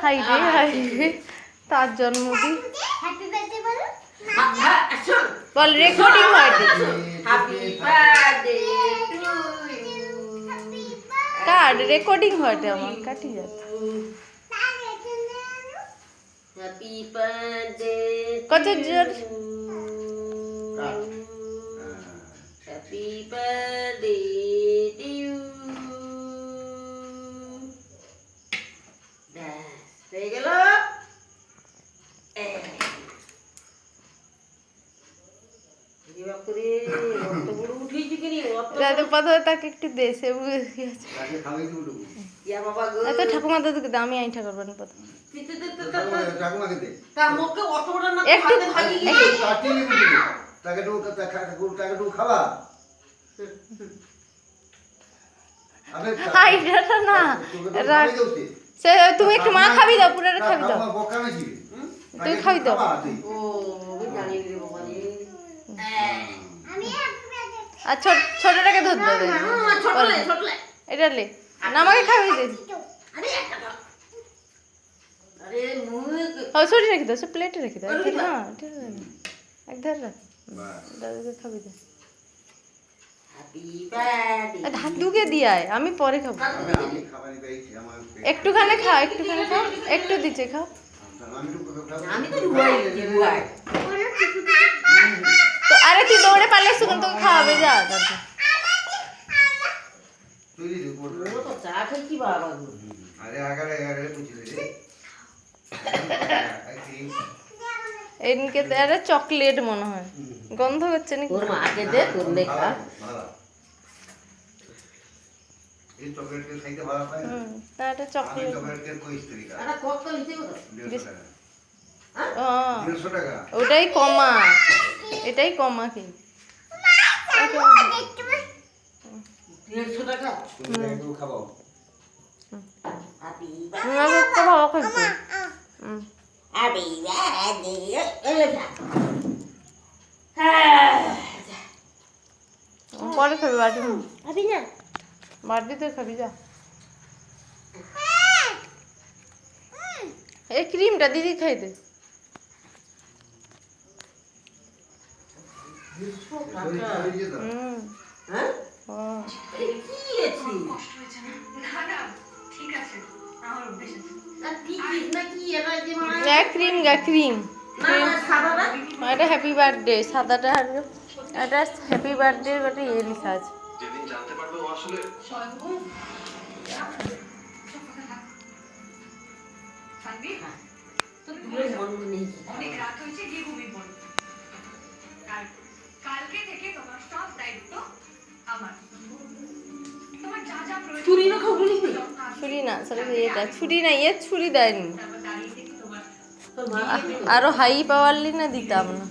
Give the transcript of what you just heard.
high রে তার জন্মদিন বল রেকর্ডিং হয় কার্ড রেকর্ডিং হয় আমার কাটি যাচ্ছে কত জোর হ্যাপি বার্থডে টু ইউ হয়ে গেল তাকে একটু দে সে এত ঠাকুমা দাদুকে দে আমি আইঠা করবো না প্রথম তুমি একটু মা খাবি দাও পুরো খাবি দাও তুই খাবি দাও আর ছোটটাকে ধরতে দে এটা লে না আমাকে খাবি দে ছুটি রেখে দাও সে প্লেটে রেখে দাও হ্যাঁ এক ধার রাখ দাদুকে খাবি দে দাদুকে দিয়ায় আমি পরে খাবো একটুখানি খাও একটু দিচ্ছে খাও তো আরে তুই দৌড়ে পারলে সুগন তোকে খাওয়াবে যা দাদু এনকে আরে চকলেট মনে হয় গন্ধ হচ্ছে নাকি তোর মাকে দে তোর লেখা এই চকলেট কে খাইতে ভালো পায় না এটা চকলেট চকলেট কে কই স্ত্রীকা আরে কত নিতে কত 150 টাকা ওটাই কমা এটাই কমা কি 150 টাকা তুমি একটু খাও হ্যাপি আমি তো ভালো খাইছি হ্যাপি বার্থডে এই লেখা পরে খাবি বাটি খাবি না বাটিতে খাবি যা এই ক্রিমটা দিদি খাই দে হ্যাঁ ও কি আছে না না ঠিক আছে আমার অভ্যাস আছে কি না কি এটা যে মানে ক্রিম না সাদাটা এটা হ্যাপি বার্থডে সাদাটা আর এটা হ্যাপি বার্থডে একটা ইয়ে লেখা আছে যেদিন জানতে পারবে ও আসলে অনেক রাত হয়েছে গিয়ে ঘুমিয়ে পড়ো কালকে থেকে তোমার সব দায়িত্ব আমার তোমার যা যা প্রয়োজন চুরি না খাও বলিস ছুরি না সরি এটা ছুরি না ছুরি দেয়নি দাঁড়িয়ে থেকে তোমার তোর মা আরো হাই পাওয়ারলি না দিতাম না